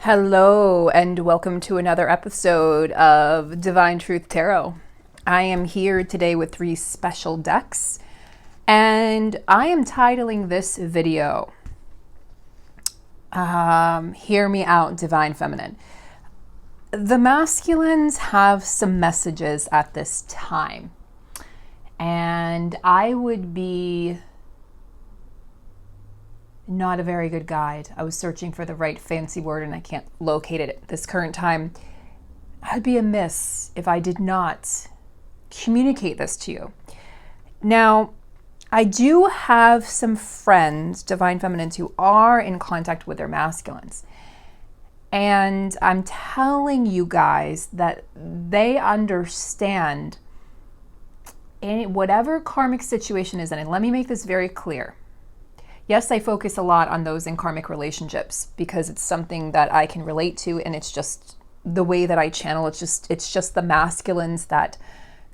Hello, and welcome to another episode of Divine Truth Tarot. I am here today with three special decks, and I am titling this video, Hear Me Out, Divine Feminine. The masculines have some messages at this time, and I would be not a very good guide. I was searching for the right fancy word and I can't locate it at this current time. I'd be amiss if I did not communicate this to you. Now, I do have some friends, divine feminines, who are in contact with their masculines. And I'm telling you guys that they understand whatever karmic situation is in. And let me make this very clear. Yes, I focus a lot on those in karmic relationships because it's something that I can relate to, and it's just the way that I channel. It's just the masculines that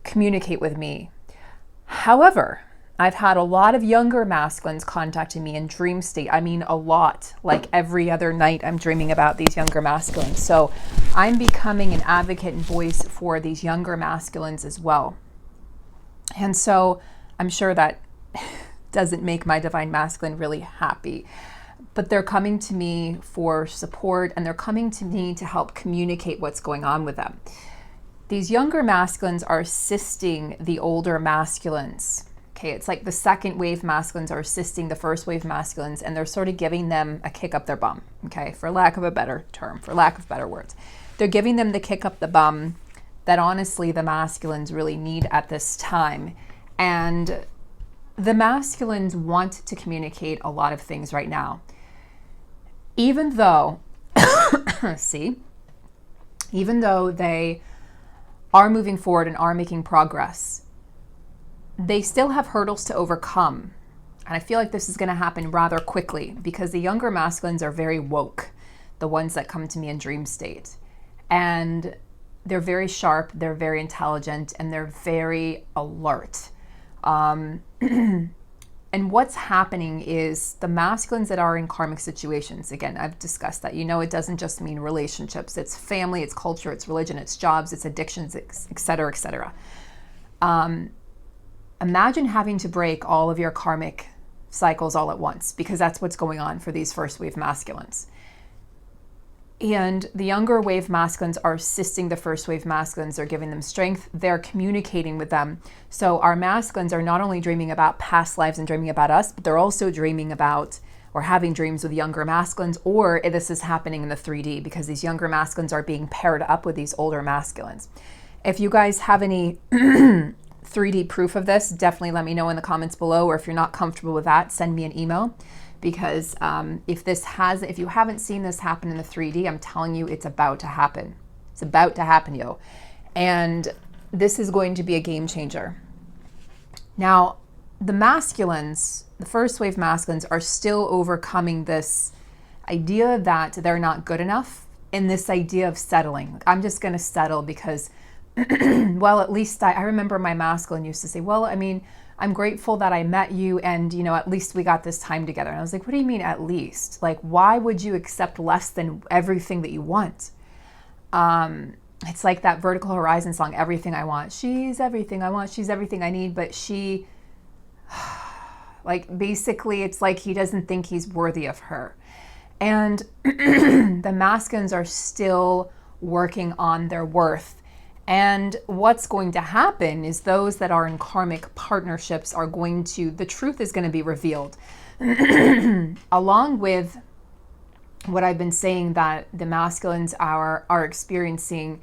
communicate with me. However, I've had a lot of younger masculines contacting me in dream state. I mean, a lot. Like every other night, I'm dreaming about these younger masculines. So I'm becoming an advocate and voice for these younger masculines as well. And so I'm sure that doesn't make my divine masculine really happy, but they're coming to me for support, and they're coming to me to help communicate what's going on with them. These younger masculines are assisting the older masculines. Okay, it's like the second wave masculines are assisting the first wave masculines, and they're sort of giving them a kick up their bum, okay, for lack of a better term, for lack of better words. They're giving them the kick up the bum that honestly the masculines really need at this time. And the masculines want to communicate a lot of things right now. Even though, even though they are moving forward and are making progress, they still have hurdles to overcome. And I feel like this is going to happen rather quickly because the younger masculines are very woke, the ones that come to me in dream state. And they're very sharp, they're very intelligent, and they're very alert. And what's happening is the masculines that are in karmic situations, again, I've discussed that, it doesn't just mean relationships, it's family, it's culture, it's religion, it's jobs, it's addictions, et cetera, et cetera. Imagine having to break all of your karmic cycles all at once, because that's what's going on for these first wave masculines. And the younger wave masculines are assisting the first wave masculines. They're giving them strength. They're communicating with them. So our masculines are not only dreaming about past lives and dreaming about us, but they're also dreaming about or having dreams with younger masculines, or this is happening in the 3D because these younger masculines are being paired up with these older masculines. If you guys have any 3D proof of this, definitely let me know in the comments below, or if you're not comfortable with that, send me an email. Because if you haven't seen this happen in the 3D, I'm telling you, it's about to happen. It's about to happen, yo. And this is going to be a game changer. Now, the masculines, the first wave masculines, are still overcoming this idea that they're not good enough and this idea of settling. I'm just going to settle because, well, at least I remember my masculine used to say, well, I mean, I'm grateful that I met you and, at least we got this time together. And I was like, what do you mean at least? Like, why would you accept less than everything that you want? It's like that Vertical Horizon song, Everything I Want. She's everything I want. She's everything I need. But she, like, basically it's like he doesn't think he's worthy of her. And the masculines are still working on their worth. And what's going to happen is those that are in karmic partnerships are the truth is going to be revealed. Along with what I've been saying, that the masculines are experiencing,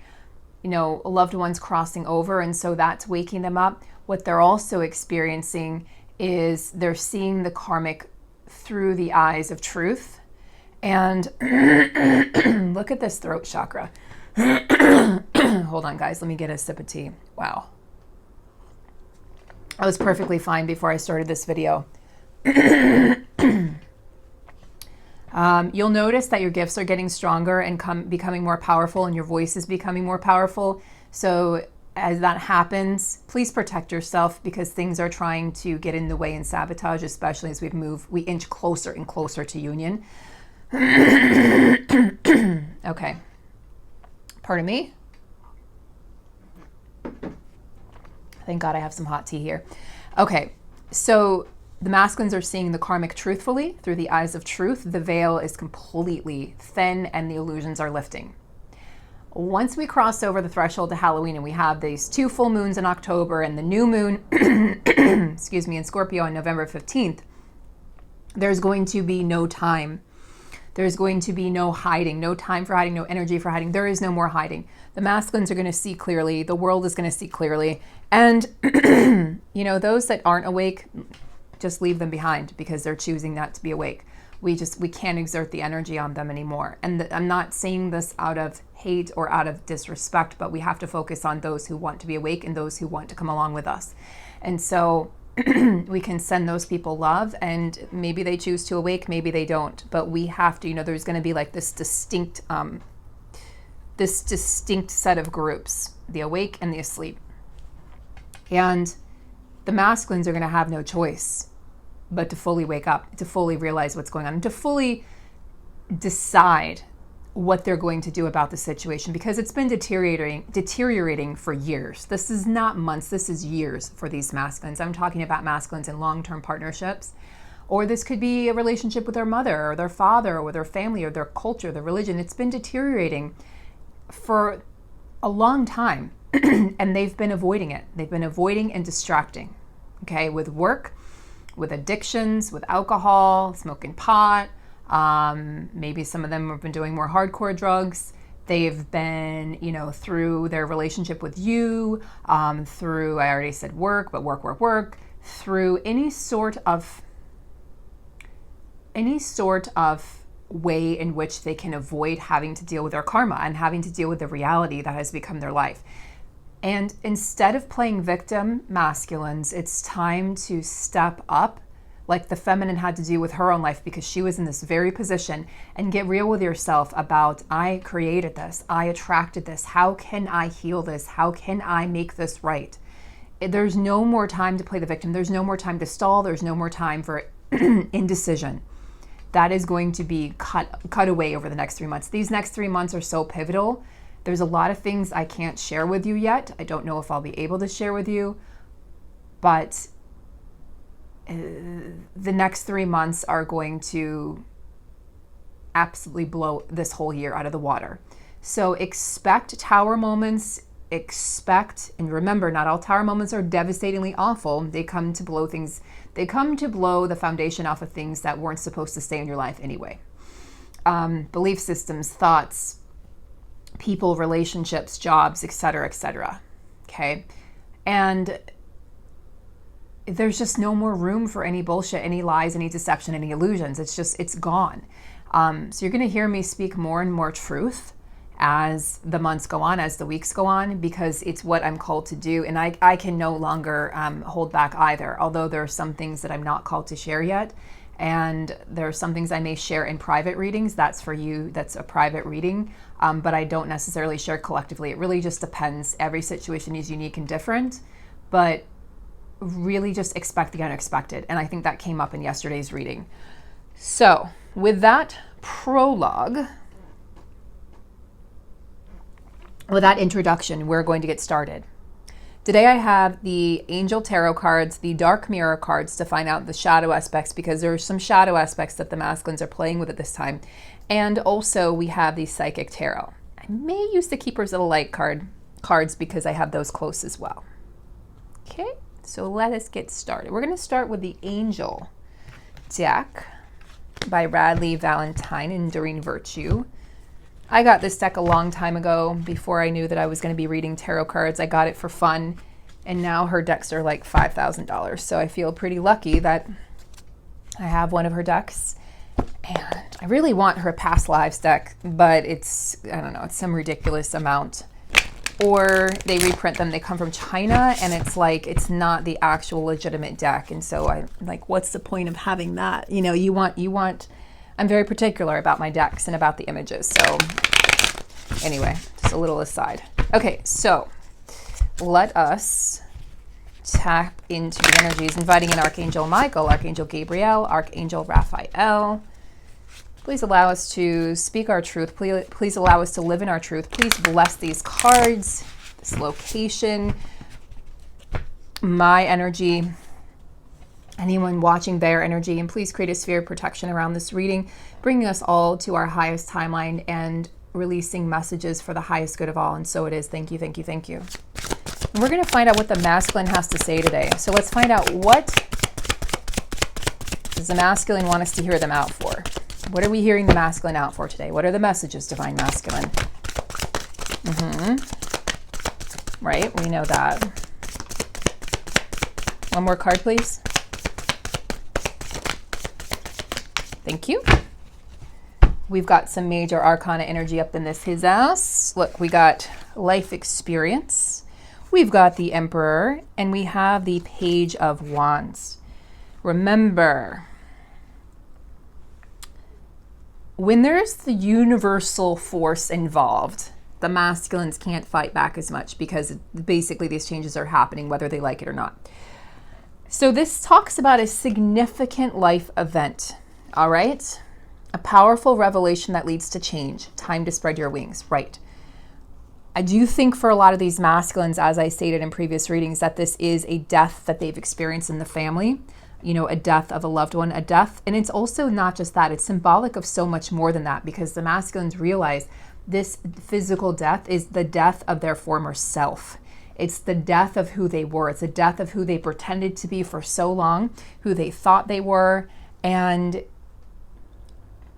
loved ones crossing over. And so that's waking them up. What they're also experiencing is they're seeing the karmic through the eyes of truth. And look at this throat chakra. Hold on, guys. Let me get a sip of tea. Wow. I was perfectly fine before I started this video. You'll notice that your gifts are getting stronger and becoming more powerful, and your voice is becoming more powerful. So as that happens, please protect yourself, because things are trying to get in the way and sabotage, especially as we inch closer and closer to union. Okay. Pardon me. Thank God I have some hot tea here. Okay, so the masculines are seeing the karmic truthfully through the eyes of truth. The veil is completely thin and the illusions are lifting. Once we cross over the threshold to Halloween and we have these 2 full moons in October and the new moon, excuse me, in Scorpio on November 15th, there's going to be no time. There's going to be no hiding, no time for hiding, no energy for hiding. There is no more hiding. The masculines are going to see clearly. The world is going to see clearly. And, you know, those that aren't awake, just leave them behind because they're choosing not to be awake. We can't exert the energy on them anymore. And I'm not saying this out of hate or out of disrespect, but we have to focus on those who want to be awake and those who want to come along with us. And so we can send those people love, and maybe they choose to awake, maybe they don't. But we have to, you know, there's going to be like this distinct set of groups, the awake and the asleep. And the masculines are going to have no choice but to fully wake up, to fully realize what's going on, and to fully decide what they're going to do about the situation, because it's been deteriorating for years. This is not months, this is years for these masculines. I'm talking about masculines in long-term partnerships, or this could be a relationship with their mother or their father or their family or their culture, their religion. It's been deteriorating for a long time and they've been avoiding it. They've been avoiding and distracting, okay, with work, with addictions, with alcohol, smoking pot. Maybe some of them have been doing more hardcore drugs. They've been, you know, through their relationship with you, through, I already said work, but work, through any sort of way in which they can avoid having to deal with their karma and having to deal with the reality that has become their life. And instead of playing victim, masculines, it's time to step up like the feminine had to do with her own life, because she was in this very position, and get real with yourself about, I created this, I attracted this, how can I heal this, how can I make this right? There's no more time to play the victim, there's no more time to stall, there's no more time for indecision. That is going to be cut away over the next 3 months. These next 3 months are so pivotal. There's a lot of things I can't share with you yet. I don't know if I'll be able to share with you, but the next 3 months are going to absolutely blow this whole year out of the water. So expect tower moments, and remember, not all tower moments are devastatingly awful. They come to blow the foundation off of things that weren't supposed to stay in your life anyway. Belief systems, thoughts, people, relationships, jobs, etc., etc. Okay? And there's just no more room for any bullshit, any lies, any deception, any illusions. It's gone. So you're going to hear me speak more and more truth as the months go on, as the weeks go on, because it's what I'm called to do. And I can no longer hold back either, although there are some things that I'm not called to share yet. And there are some things I may share in private readings. That's for you. That's a private reading. But I don't necessarily share collectively. It really just depends. Every situation is unique and different. But really just expect the unexpected. And I think that came up in yesterday's reading. So with that prologue, with that introduction, we're going to get started. Today I have the Angel Tarot cards, the Dark Mirror cards to find out the shadow aspects, because there are some shadow aspects that the masculines are playing with at this time. And also we have the Psychic Tarot. I may use the Keepers of the Light cards because I have those close as well. Okay, so let us get started. We're going to start with the Angel deck by Radleigh Valentine and Doreen Virtue. I got this deck a long time ago, before I knew that I was going to be reading tarot cards. I got it for fun, and now her decks are like $5,000. So I feel pretty lucky that I have one of her decks. And I really want her past lives deck, but it's, I don't know, it's some ridiculous amount. Or they reprint them, they come from China, and it's like, it's not the actual legitimate deck. And so I'm like, what's the point of having that? You know, you want, I'm very particular about my decks and about the images. So anyway, just a little aside. Okay, so let us tap into the energies, inviting in Archangel Michael, Archangel Gabriel, Archangel Raphael, Please allow us to speak our truth. Please allow us to live in our truth. Please bless these cards, this location, my energy, anyone watching their energy, and please create a sphere of protection around this reading, bringing us all to our highest timeline and releasing messages for the highest good of all. And so it is. Thank you, thank you, thank you. And we're going to find out what the masculine has to say today. So let's find out, what does the masculine want us to hear them out for? What are we hearing the masculine out for today? What are the messages, divine masculine? Right, we know that. One more card, please. Thank you. We've got some major arcana energy up in this his ass. Look, we got life experience. We've got the Emperor, and we have the Page of Wands. Remember, when there's the universal force involved, the masculines can't fight back as much because basically these changes are happening whether they like it or not. So this talks about a significant life event, all right? A powerful revelation that leads to change. Time to spread your wings, right? I do think for a lot of these masculines, as I stated in previous readings, that this is a death that they've experienced in the family. You know, a death of a loved one, a death. And it's also not just that, it's symbolic of so much more than that, because the masculines realize this physical death is the death of their former self. It's the death of who they were. It's the death of who they pretended to be for so long, who they thought they were. And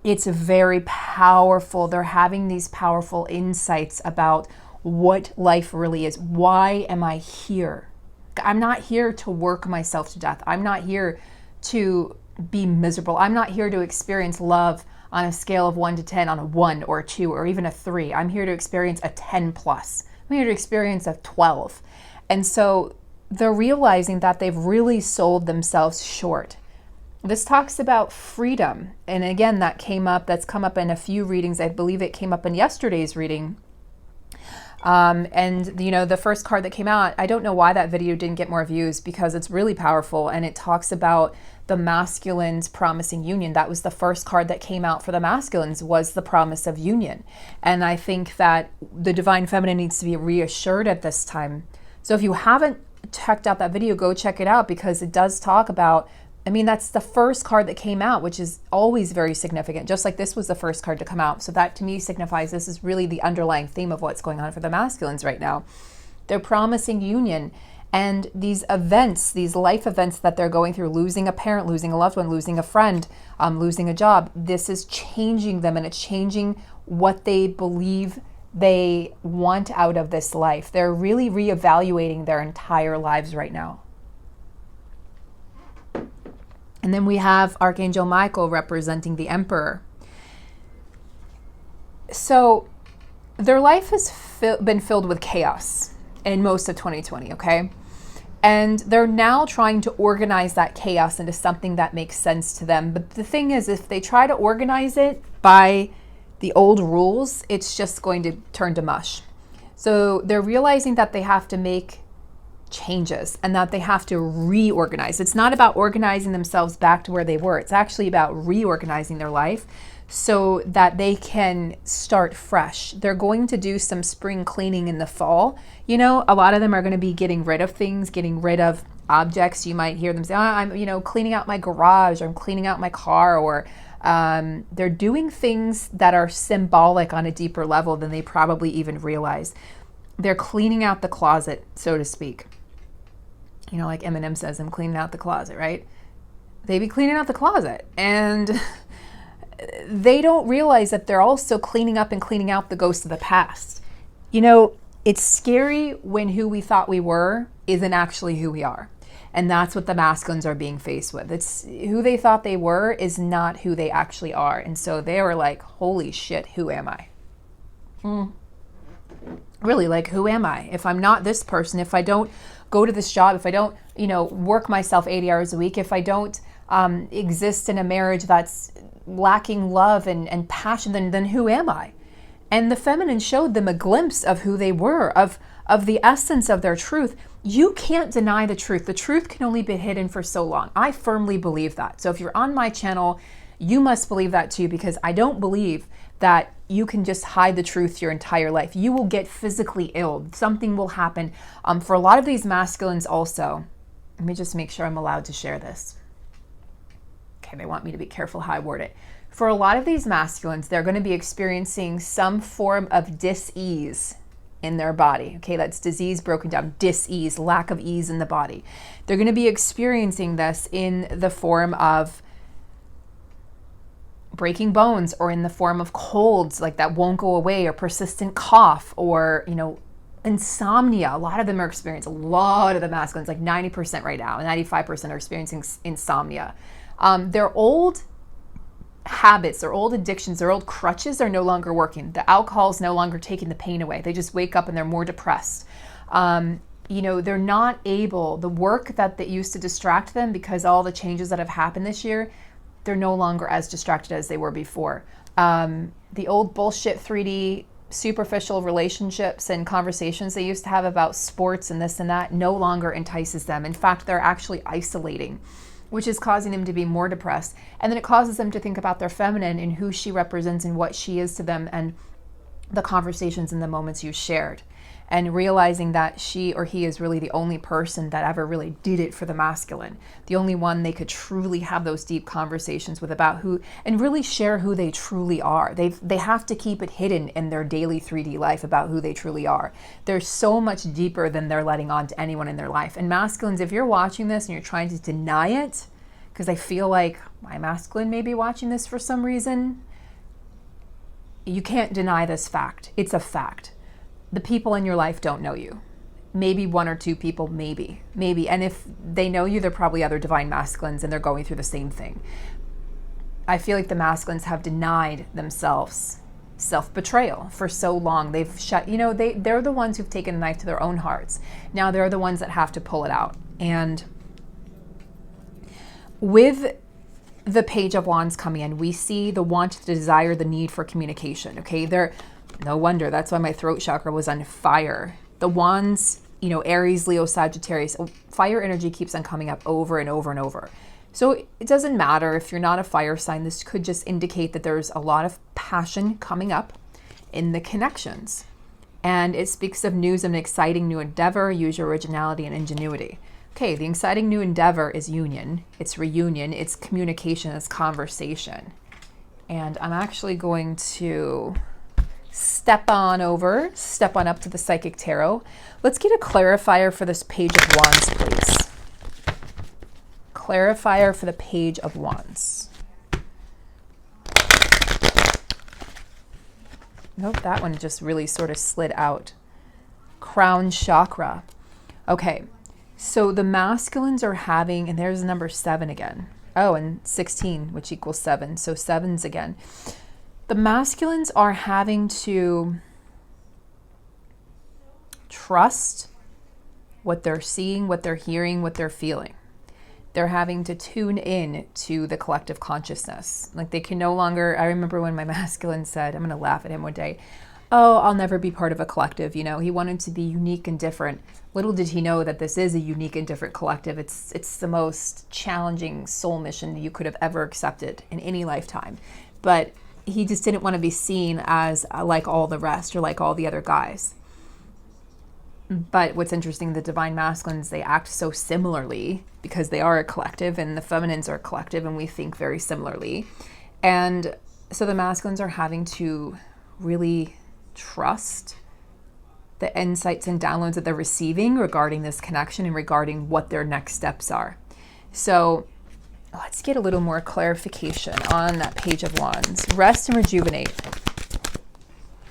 it's very powerful. They're having these powerful insights about what life really is. Why am I here? I'm not here to work myself to death. I'm not here to be miserable. I'm not here to experience love on a scale of 1 to 10 on a 1 or a 2 or even a 3. I'm here to experience a 10 plus. I'm here to experience a 12. And so they're realizing that they've really sold themselves short. This talks about freedom. And again, that's come up in a few readings. I believe it came up in yesterday's reading. And you know, the first card that came out, I don't know why that video didn't get more views, because it's really powerful, and it talks about the masculines promising union. That was the first card that came out for the masculines, was the promise of union. And I think that the divine feminine needs to be reassured at this time. So if you haven't checked out that video, go check it out, because it does talk about, I mean, that's the first card that came out, which is always very significant, just like this was the first card to come out. So that to me signifies this is really the underlying theme of what's going on for the masculines right now. They're promising union, and these events, these life events that they're going through, losing a parent, losing a loved one, losing a friend, losing a job, this is changing them, and it's changing what they believe they want out of this life. They're really reevaluating their entire lives right now. And then we have Archangel Michael representing the Emperor. So their life has been filled with chaos in most of 2020, okay? And they're now trying to organize that chaos into something that makes sense to them. But the thing is, if they try to organize it by the old rules, it's just going to turn to mush. So they're realizing that they have to make changes and that they have to reorganize. It's not about organizing themselves back to where they were. It's actually about reorganizing their life so that they can start fresh. They're going to do some spring cleaning in the fall. You know, a lot of them are going to be getting rid of things, getting rid of objects. You might hear them say, I'm, you know, cleaning out my garage, or I'm cleaning out my car, or they're doing things that are symbolic on a deeper level than they probably even realize. They're cleaning out the closet, so to speak. You know, like Eminem says, I'm cleaning out the closet, right? They be cleaning out the closet, and they don't realize that they're also cleaning up and cleaning out the ghosts of the past. You know, it's scary when who we thought we were isn't actually who we are. And that's what the masculines are being faced with. It's who they thought they were is not who they actually are. And so they were like, holy shit, who am I? Really, like, who am I? If I'm not this person, if I don't go to this job, if I don't, you know, work myself 80 hours a week, if I don't exist in a marriage that's lacking love and passion, then who am I? And the feminine showed them a glimpse of who they were, of the essence of their truth. You can't deny the truth. The truth can only be hidden for so long. I firmly believe that. So if you're on my channel, You must believe that too, because I don't believe that you can just hide the truth your entire life. You will get physically ill. Something will happen. For a lot of these masculines also, let me just make sure I'm allowed to share this. Okay, they want me to be careful how I word it. For a lot of these masculines, they're going to be experiencing some form of dis-ease in their body. Okay, that's disease broken down, dis-ease, lack of ease in the body. They're going to be experiencing this in the form of breaking bones, or in the form of colds like that won't go away, or persistent cough, or, you know, insomnia. A lot of them are experiencing, a lot of the masculines, like 90% right now, 95% are experiencing insomnia. Their old habits, their old addictions, their old crutches are no longer working. The alcohol is no longer taking the pain away. They just wake up and they're more depressed. You know, they're not able, the work that used to distract them, because all the changes that have happened this year, they're no longer as distracted as they were before. The old bullshit 3D superficial relationships and conversations they used to have about sports and this and that no longer entices them. In fact, they're actually isolating, which is causing them to be more depressed. And then it causes them to think about their feminine and who she represents and what she is to them, and the conversations and the moments you shared. And realizing that she or he is really the only person that ever really did it for the masculine. The only one they could truly have those deep conversations with about who, and really share who they truly are. They have to keep it hidden in their daily 3D life about who they truly are. They're so much deeper than they're letting on to anyone in their life. And masculines, if you're watching this and you're trying to deny it, because I feel like my masculine may be watching this for some reason, you can't deny this fact. It's a fact. The people in your life don't know you. Maybe one or two people, maybe. And if they know you, they're probably other divine masculines and they're going through the same thing. I feel like the masculines have denied themselves self-betrayal for so long. They've shut, you know, they're the ones who've taken a knife to their own hearts. Now they're the ones that have to pull it out. And with the Page of Wands coming in, we see the want, the desire, the need for communication. Okay, no wonder. That's why my throat chakra was on fire. The wands, you know, Aries, Leo, Sagittarius, fire energy keeps on coming up over and over and over. So it doesn't matter if you're not a fire sign. This could just indicate that there's a lot of passion coming up in the connections. And it speaks of news of an exciting new endeavor. Use your originality and ingenuity. Okay, the exciting new endeavor is union. It's reunion. It's communication. It's conversation. And I'm actually going to step on up to the Psychic Tarot. Let's get a clarifier for this Page of Wands, please. Clarifier for the Page of Wands. Nope, that one just really sort of slid out. Crown chakra. Okay, so the masculines are having, and there's the number 7 again. Oh, and 16, which equals 7. So 7's again. The masculines are having to trust what they're seeing, what they're hearing, what they're feeling. They're having to tune in to the collective consciousness. Like they can no longer, I remember when my masculine said, I'm going to laugh at him one day, oh, I'll never be part of a collective. You know, he wanted to be unique and different. Little did he know that this is a unique and different collective. It's the most challenging soul mission you could have ever accepted in any lifetime. But he just didn't want to be seen as like all the rest or like all the other guys. But what's interesting, the divine masculines, they act so similarly because they are a collective, and the feminines are a collective, and we think very similarly. And so the masculines are having to really trust the insights and downloads that they're receiving regarding this connection and regarding what their next steps are. So let's get a little more clarification on that Page of Wands. Rest and rejuvenate.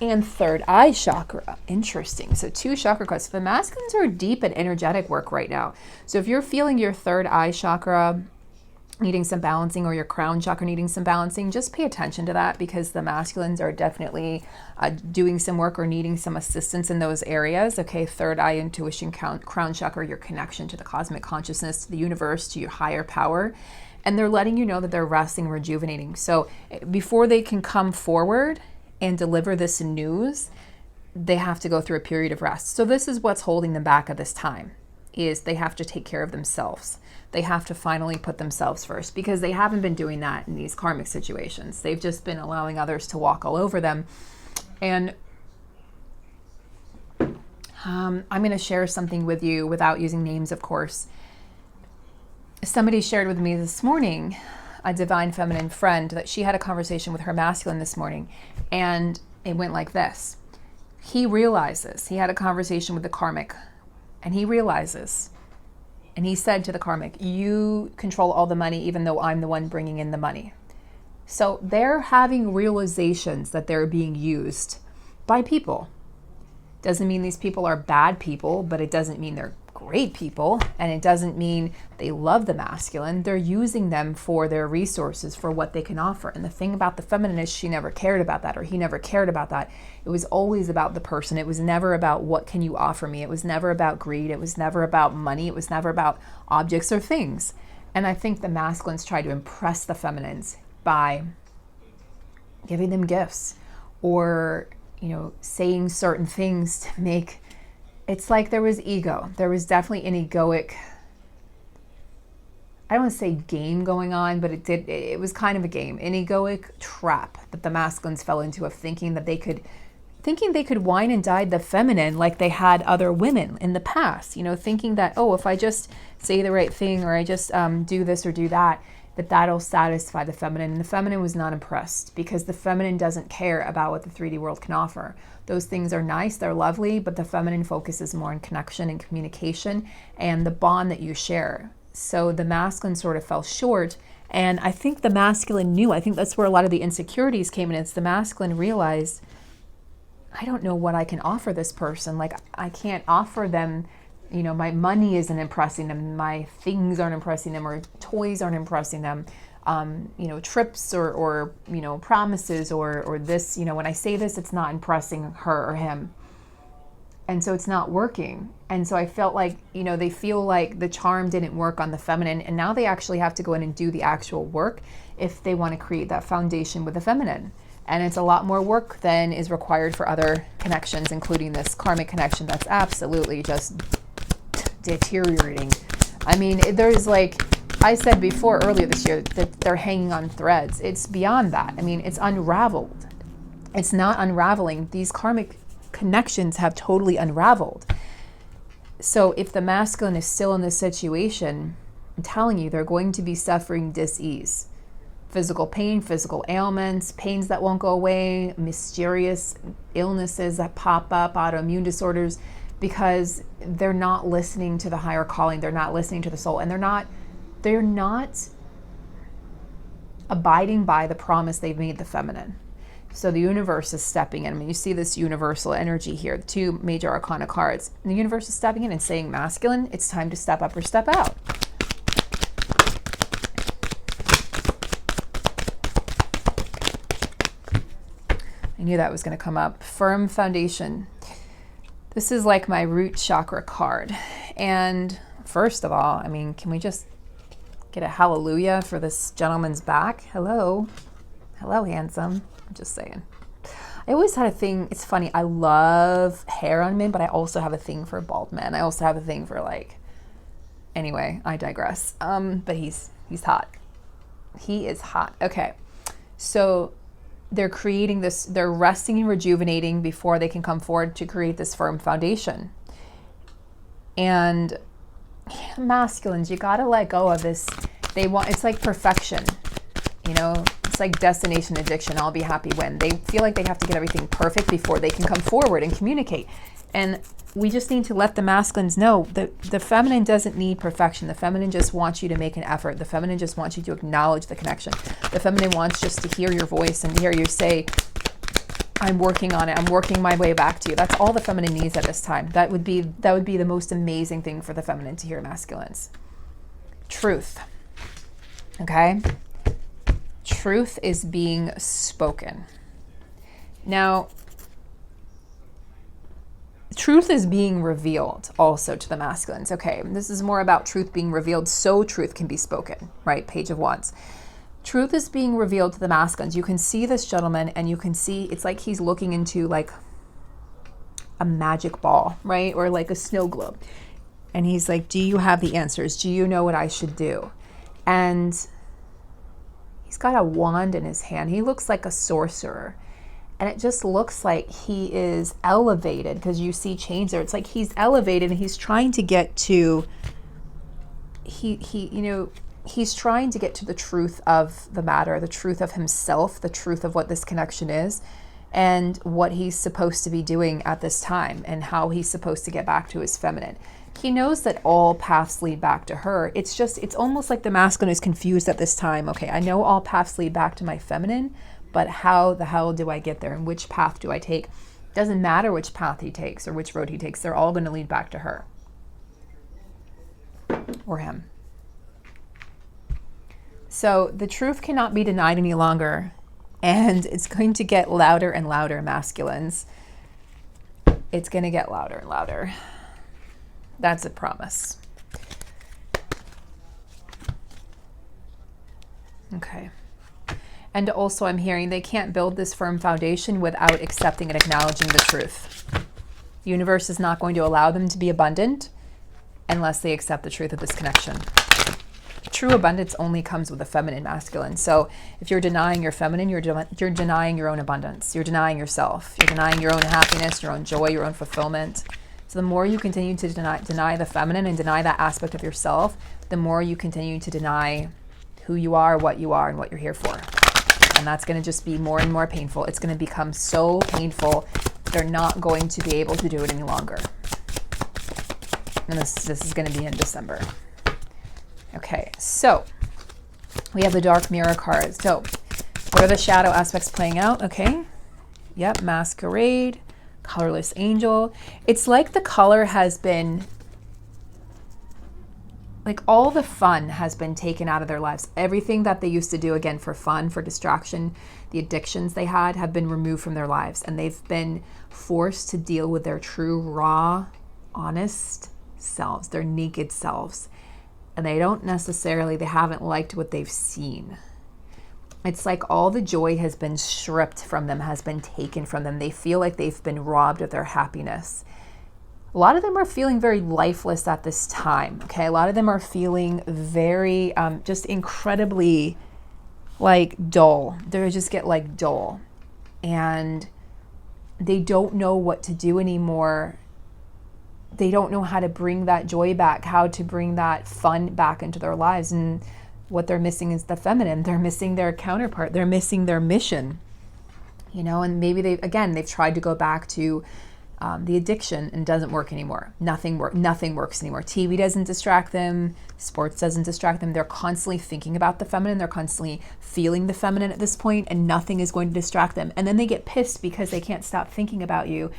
And third eye chakra. Interesting. So 2 chakra cards. The masculines are deep and energetic work right now. So if you're feeling your third eye chakra needing some balancing, or your crown chakra needing some balancing, just pay attention to that, because the masculines are definitely doing some work or needing some assistance in those areas. Okay, third eye, intuition, crown chakra, your connection to the cosmic consciousness, to the universe, to your higher power. And they're letting you know that they're resting, rejuvenating. So before they can come forward and deliver this news, they have to go through a period of rest. So this is what's holding them back at this time. is they have to take care of themselves. They have to finally put themselves first, because they haven't been doing that in these karmic situations. They've just been allowing others to walk all over them. And I'm going to share something with you without using names, of course. Somebody shared with me this morning, a divine feminine friend, that she had a conversation with her masculine this morning, and it went like this. He realizes, he had a conversation with the karmic, and he realizes, and he said to the karmic, you control all the money even though I'm the one bringing in the money. So they're having realizations that they're being used by people. Doesn't mean these people are bad people, but it doesn't mean they're great people, and it doesn't mean they love the masculine. They're using them for their resources, for what they can offer. And the thing about the feminine is she never cared about that, or he never cared about that. It was always about the person. It was never about what can you offer me. It was never about greed. It was never about money. It was never about objects or things. And I think the masculines try to impress the feminines by giving them gifts, or saying certain things to make, it's like there was ego. There was definitely an egoic, I don't want to say game going on, but it was kind of a game, an egoic trap that the masculines fell into, of thinking they could wine and dine the feminine like they had other women in the past, thinking that, oh, if I just say the right thing, or I just do this or do that, that'll satisfy the feminine. And the feminine was not impressed, because the feminine doesn't care about what the 3D world can offer. Those things are nice, they're lovely, but the feminine focuses more on connection and communication and the bond that you share. So the masculine sort of fell short, and I think the masculine knew. I think that's where a lot of the insecurities came in. It's the masculine realized, I don't know what I can offer this person. Like, I can't offer them, my money isn't impressing them, my things aren't impressing them, or toys aren't impressing them, trips or promises or this, when I say this, it's not impressing her or him. And so it's not working. And so I felt like, they feel like the charm didn't work on the feminine, and now they actually have to go in and do the actual work if they want to create that foundation with the feminine. And it's a lot more work than is required for other connections, including this karmic connection that's absolutely just deteriorating. I mean, there's, like I said before earlier this year, that they're hanging on threads. It's beyond that. I mean, it's unraveled. It's not unraveling. These karmic connections have totally unraveled. So if the masculine is still in this situation, I'm telling you, they're going to be suffering dis-ease. Physical pain, physical ailments, pains that won't go away, mysterious illnesses that pop up, autoimmune disorders, because they're not listening to the higher calling. They're not listening to the soul, and they're not abiding by the promise they've made the feminine. So the universe is stepping in. I mean, you see this universal energy here, the two major arcana cards. And the universe is stepping in and saying, masculine, it's time to step up or step out. I knew that was going to come up. Firm foundation. This is like my root chakra card. And first of all, I mean, can we just get a hallelujah for this gentleman's back? Hello. Hello, handsome. I'm just saying. I always had a thing. It's funny. I love hair on men, but I also have a thing for bald men. I also have a thing for anyway, I digress. But he's hot. He is hot. Okay. So they're creating this, they're resting and rejuvenating before they can come forward to create this firm foundation. And masculines, you gotta let go of this. It's like perfection, it's like destination addiction. I'll be happy when. They feel like they have to get everything perfect before they can come forward and communicate. And we just need to let the masculines know that the feminine doesn't need perfection. The feminine just wants you to make an effort. The feminine just wants you to acknowledge the connection. The feminine wants just to hear your voice and hear you say, I'm working on it. I'm working my way back to you. That's all the feminine needs at this time. That would be the most amazing thing for the feminine to hear masculines. Truth. Okay? Truth is being spoken. Now, truth is being revealed also to the masculines. Okay, this is more about truth being revealed so truth can be spoken, right? Page of Wands. Truth is being revealed to the masculines. You can see this gentleman, and you can see it's like he's looking into like a magic ball, right? Or like a snow globe. And he's like, do you have the answers? Do you know what I should do? And he's got a wand in his hand. He looks like a sorcerer. And it just looks like he is elevated, because you see chains there. It's like he's elevated and he's trying to get to, he's trying to get to the truth of the matter, the truth of himself, the truth of what this connection is, and what he's supposed to be doing at this time, and how he's supposed to get back to his feminine. He knows that all paths lead back to her. It's almost like the masculine is confused at this time. Okay, I know all paths lead back to my feminine, but how the hell do I get there, and which path do I take? Doesn't matter which path he takes or which road he takes. They're all going to lead back to her or him. So the truth cannot be denied any longer, and it's going to get louder and louder, masculines. It's going to get louder and louder. That's a promise. Okay. And also I'm hearing they can't build this firm foundation without accepting and acknowledging the truth. The universe is not going to allow them to be abundant unless they accept the truth of this connection. True abundance only comes with a feminine, masculine. So if you're denying your feminine, you're denying your own abundance. You're denying yourself. You're denying your own happiness, your own joy, your own fulfillment. So the more you continue to deny the feminine and deny that aspect of yourself, the more you continue to deny who you are, and what you're here for. And that's going to just be more and more painful. It's going to become so painful, they're not going to be able to do it any longer. And this is going to be in December. Okay, so we have the dark mirror cards. So what are the shadow aspects playing out? Okay, yep, masquerade, colorless angel. It's like the color has been, like all the fun has been taken out of their lives. Everything that they used to do, again, for fun, for distraction, the addictions they had have been removed from their lives. And they've been forced to deal with their true, raw, honest selves, their naked selves. And they haven't liked what they've seen. It's like all the joy has been stripped from them, has been taken from them. They feel like they've been robbed of their happiness. A lot of them are feeling very lifeless at this time, okay? A lot of them are feeling very, just incredibly, like, dull. They just get, like, dull. And they don't know what to do anymore. They don't know how to bring that joy back, how to bring that fun back into their lives. And what they're missing is the feminine. They're missing their counterpart. They're missing their mission, and maybe they've tried to go back to the addiction and it doesn't work anymore. Nothing works anymore. TV doesn't distract them. Sports doesn't distract them. They're constantly thinking about the feminine. They're constantly feeling the feminine at this point, and nothing is going to distract them. And then they get pissed because they can't stop thinking about you.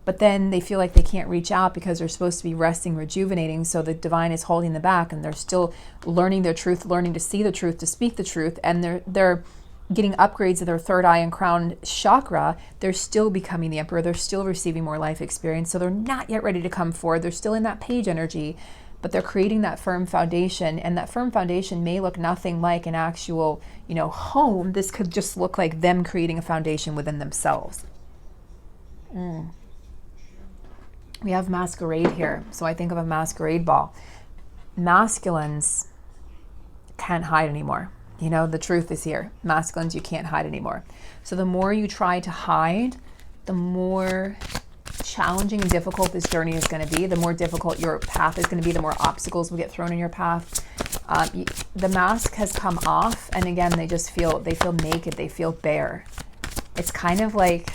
But then they feel like they can't reach out because they're supposed to be resting, rejuvenating. So the divine is holding them back, and they're still learning their truth, learning to see the truth, to speak the truth. And they're getting upgrades of their third eye and crown chakra. They're still becoming the emperor. They're still receiving more life experience. So they're not yet ready to come forward. They're still in that page energy, but they're creating that firm foundation. And that firm foundation may look nothing like an actual, home. This could just look like them creating a foundation within themselves. We have masquerade here. So I think of a masquerade ball. Masculines can't hide anymore. The truth is here. Masculines, you can't hide anymore. So the more you try to hide, the more challenging and difficult this journey is going to be. The more difficult your path is going to be, the more obstacles will get thrown in your path. The mask has come off, and again, they feel naked. They feel bare. It's kind of like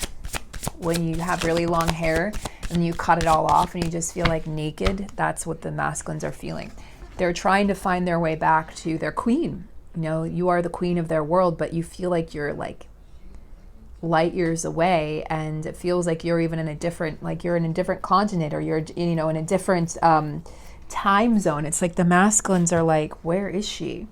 when you have really long hair and you cut it all off and you just feel like naked. That's what the masculines are feeling. They're trying to find their way back to their queen. You are the queen of their world, but you feel like you're like light years away, and it feels like you're even in a different, continent, or you're, in a different time zone. It's like the masculines are like, where is she?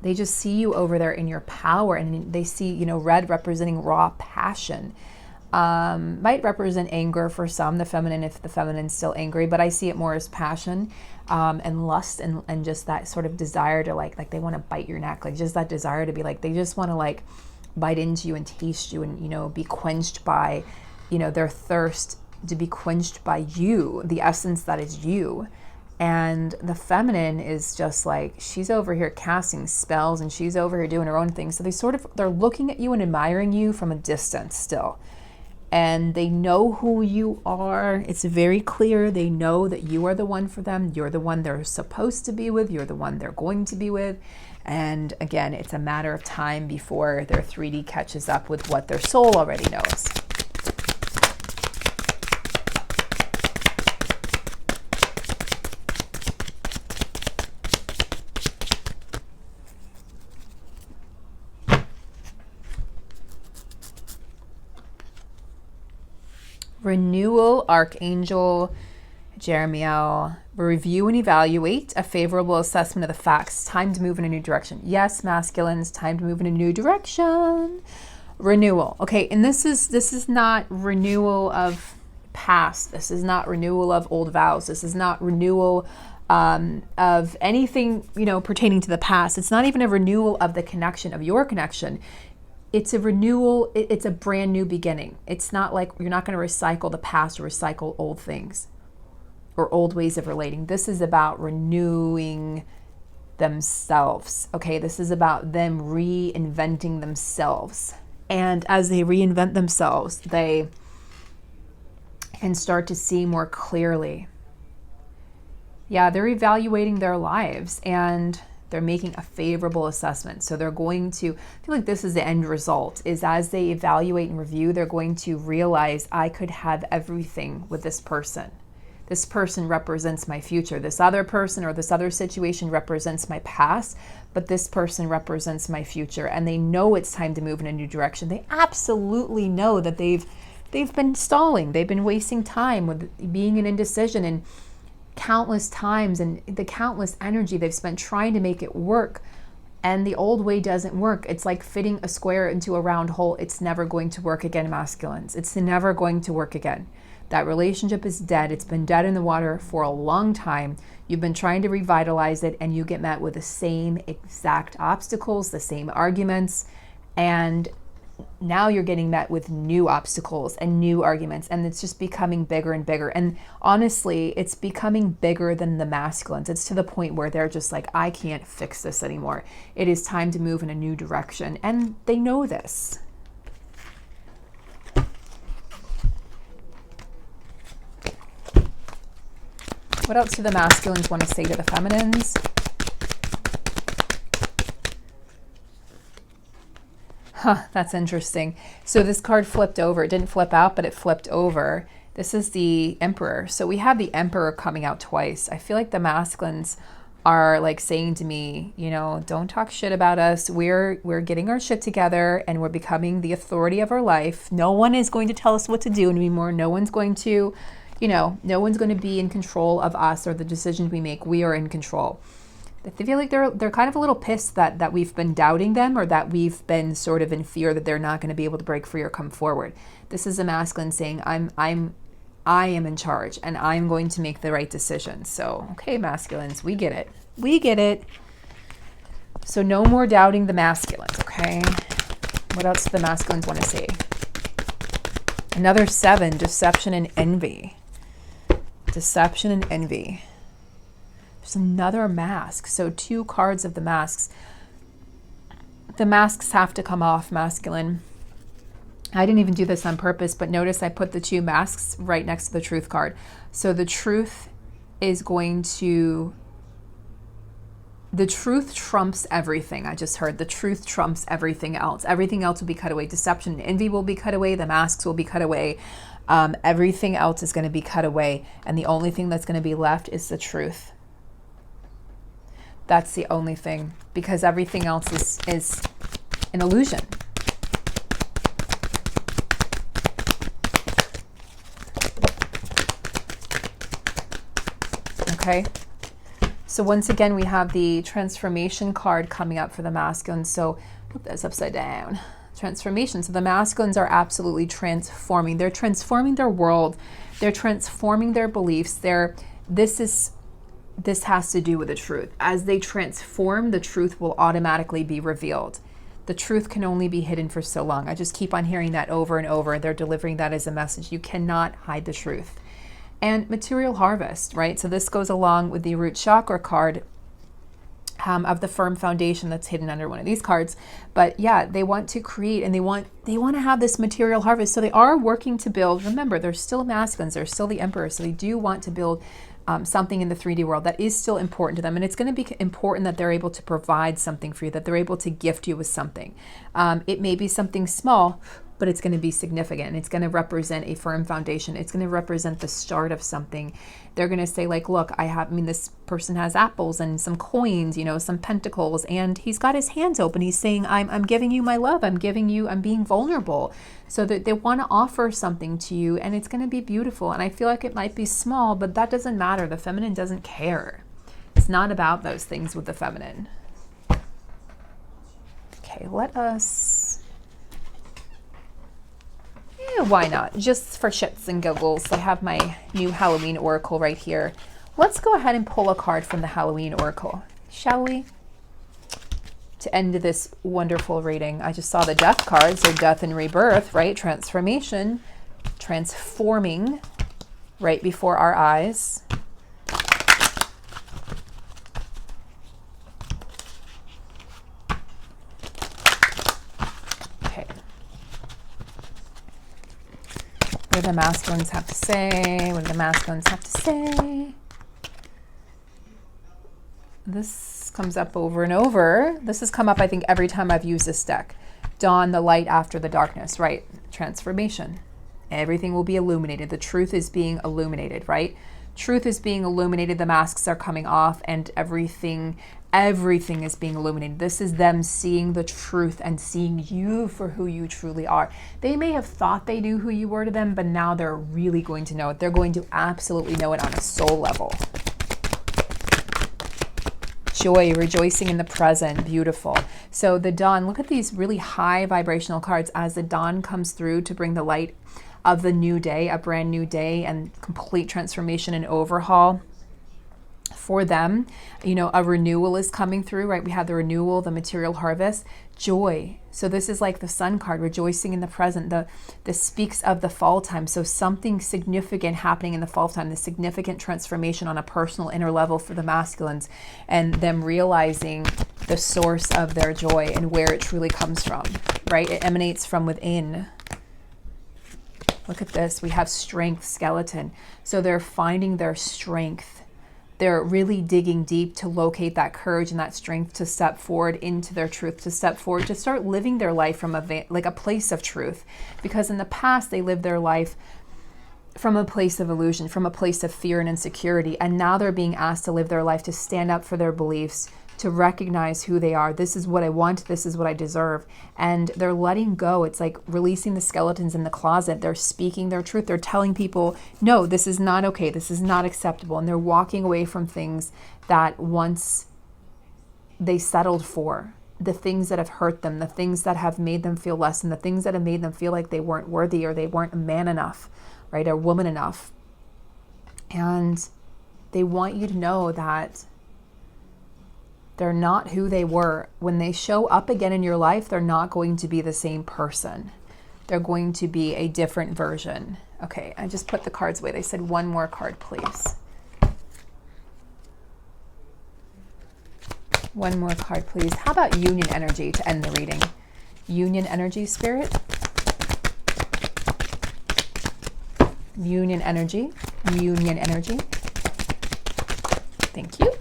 They just see you over there in your power, and they see, red representing raw passion. Might represent anger for some, the feminine, if the feminine's still angry, but I see it more as passion, and lust, and just that sort of desire to like they want to bite your neck, like just that desire to be like, they just want to like bite into you and taste you and, be quenched by, their thirst to be quenched by you, the essence that is you. And the feminine is just like, she's over here casting spells and she's over here doing her own thing. So they're looking at you and admiring you from a distance still. And they know who you are. It's very clear. They know that you are the one for them. You're the one they're supposed to be with. You're the one they're going to be with. And again, it's a matter of time before their 3D catches up with what their soul already knows. Renewal, Archangel Jeremiel. Review and evaluate a favorable assessment of the facts. Time to move in a new direction. Yes, masculines, time to move in a new direction. Renewal. Okay, and this is not renewal of past. This is not renewal of old vows. This is not renewal of anything, pertaining to the past. It's not even a renewal of the connection, of your connection. It's a renewal. It's a brand new beginning. It's not like you're not going to recycle the past or recycle old things or old ways of relating. This is about renewing themselves. Okay, this is about them reinventing themselves. And as they reinvent themselves, they can start to see more clearly. Yeah, they're evaluating their lives and they're making a favorable assessment. So they're going to, I feel like this is the end result, is as they evaluate and review, they're going to realize I could have everything with this person. This person represents my future. This other person or this other situation represents my past, but this person represents my future. And they know it's time to move in a new direction. They absolutely know that they've been stalling. They've been wasting time with being in indecision and countless times and the countless energy they've spent trying to make it work. And the old way doesn't work. It's like fitting a square into a round hole. It's never going to work again, masculines. It's never going to work again. That relationship is dead. It's been dead in the water for a long time. You've been trying to revitalize it and you get met with the same exact obstacles, the same arguments, and now you're getting met with new obstacles and new arguments, and it's just becoming bigger and bigger. And honestly, it's becoming bigger than the masculines. It's to the point where they're just like, I can't fix this anymore. It is time to move in a new direction. And they know this. What else do the masculines want to say to the feminines? That's interesting. So this card flipped over. It didn't flip out, but it flipped over. This is the Emperor. So we have the Emperor coming out twice. I feel like the masculines are like saying to me, don't talk shit about us. We're getting our shit together and we're becoming the authority of our life. No one is going to tell us what to do anymore. No one's going to, no one's going to be in control of us or the decisions we make. We are in control. They feel like they're kind of a little pissed that we've been doubting them, or that we've been sort of in fear that they're not going to be able to break free or come forward. This is a masculine saying, I am in charge and I'm going to make the right decision. So, okay, masculines, we get it. We get it. So no more doubting the masculines, okay? What else do the masculines want to say? Another 7, deception and envy. Deception and envy. There's another mask. So 2 cards of the masks. The masks have to come off, masculine. I didn't even do this on purpose, but notice I put the 2 masks right next to the truth card. So the truth is going to... The truth trumps everything. I just heard the truth trumps everything else. Everything else will be cut away. Deception and envy will be cut away. The masks will be cut away. Everything else is going to be cut away. And the only thing that's going to be left is the truth. That's the only thing, because everything else is an illusion. Okay. So once again, we have the transformation card coming up for the masculine. So put this upside down. Transformation. So the masculines are absolutely transforming. They're transforming their world. They're transforming their beliefs. This has to do with the truth. As they transform, the truth will automatically be revealed. The truth can only be hidden for so long. I just keep on hearing that over and over. They're delivering that as a message. You cannot hide the truth. And material harvest, right? So this goes along with the root chakra card of the firm foundation that's hidden under one of these cards. But yeah, they want to create and they want to have this material harvest. So they are working to build. Remember, they're still masculines. They're still the emperor. So they do want to build something in the 3D world that is still important to them. And it's going to be important that they're able to provide something for you, that they're able to gift you with something. It may be something small, but it's going to be significant. It's going to represent a firm foundation. It's going to represent the start of something. They're going to say like, look, this person has apples and some coins, some pentacles, and he's got his hands open. He's saying, I'm giving you my love. I'm being vulnerable. So that they want to offer something to you, and it's going to be beautiful. And I feel like it might be small, but that doesn't matter. The feminine doesn't care. It's not about those things with the feminine. Okay, let us... why not? Just for shits and giggles. I have my new Halloween Oracle right here. Let's go ahead and pull a card from the Halloween Oracle, shall we? To end this wonderful reading. I just saw the death card, so death and rebirth, right? Transformation, transforming right before our eyes. What do the masculines have to say? What do the masculines have to say? This comes up over and over. This has come up, I think, every time I've used this deck. Dawn, the light after the darkness, right? Transformation. Everything will be illuminated. The truth is being illuminated, right? Truth is being illuminated. The masks are coming off, and everything is being illuminated. This is them seeing the truth and seeing you for who you truly are. They may have thought they knew who you were to them, but now they're really going to know it. They're going to absolutely know it on a soul level. Joy, rejoicing in the present, beautiful. So the dawn, look at these really high vibrational cards as the dawn comes through to bring the light of the new day, a brand new day and complete transformation and overhaul. For them, a renewal is coming through, right? We have the renewal, the material harvest, joy. So this is like the sun card, rejoicing in the present. This speaks of the fall time. So something significant happening in the fall time, the significant transformation on a personal inner level for the masculines, and them realizing the source of their joy and where it truly comes from, right? It emanates from within. Look at this. We have strength, skeleton. So they're finding their strength. They're really digging deep to locate that courage and that strength to step forward into their truth, to step forward, to start living their life from a place of truth. Because in the past, they lived their life from a place of illusion, from a place of fear and insecurity. And now they're being asked to live their life, to stand up for their beliefs, to recognize who they are. This is what I want. This is what I deserve. And they're letting go. It's like releasing the skeletons in the closet. They're speaking their truth. They're telling people, no, this is not okay. This is not acceptable. And they're walking away from things that once they settled for, the things that have hurt them, the things that have made them feel less, and the things that have made them feel like they weren't worthy or they weren't a man enough, right? Or woman enough. And they want you to know that they're not who they were. When they show up again in your life, they're not going to be the same person. They're going to be a different version. Okay, I just put the cards away. They said one more card, please. One more card, please. How about union energy to end the reading? Union energy, spirit. Union energy. Union energy. Thank you.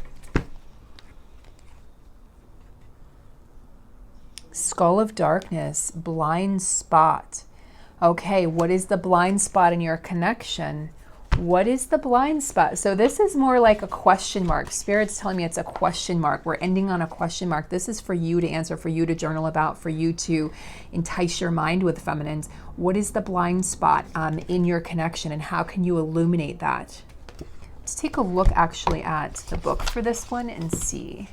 Skull of darkness, blind spot. Okay, what is the blind spot in your connection? What is the blind spot? So this is more like a question mark. Spirit's telling me it's a question mark. We're ending on a question mark. This is for you to answer, for you to journal about, for you to entice your mind with feminines. What is the blind spot in your connection, and how can you illuminate that? Let's take a look actually at the book for this one and see.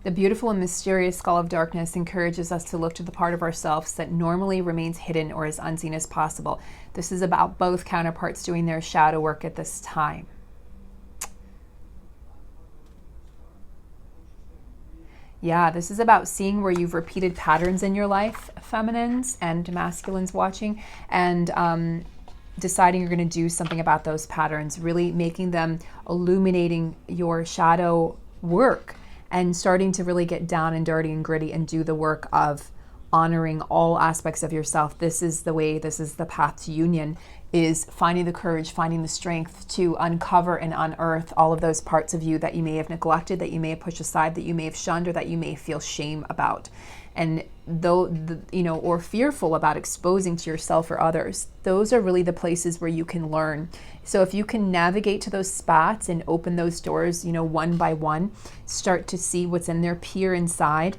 The beautiful and mysterious skull of darkness encourages us to look to the part of ourselves that normally remains hidden or as unseen as possible. This is about both counterparts doing their shadow work at this time. Yeah, this is about seeing where you've repeated patterns in your life, feminines and masculines watching, and deciding you're going to do something about those patterns, really making them, illuminating your shadow work and starting to really get down and dirty and gritty and do the work of honoring all aspects of yourself. This is the way, this is the path to union, is finding the courage, finding the strength to uncover and unearth all of those parts of you that you may have neglected, that you may have pushed aside, that you may have shunned, or that you may feel shame about. And though, or fearful about exposing to yourself or others, those are really the places where you can learn. So if you can navigate to those spots and open those doors, one by one, start to see what's in there, peer inside,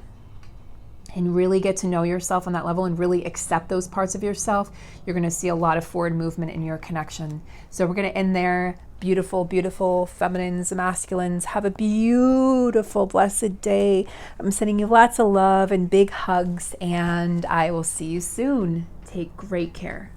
and really get to know yourself on that level and really accept those parts of yourself, you're going to see a lot of forward movement in your connection. So we're going to end there. Beautiful, beautiful feminines, masculines. Have a beautiful, blessed day. I'm sending you lots of love and big hugs, and I will see you soon. Take great care.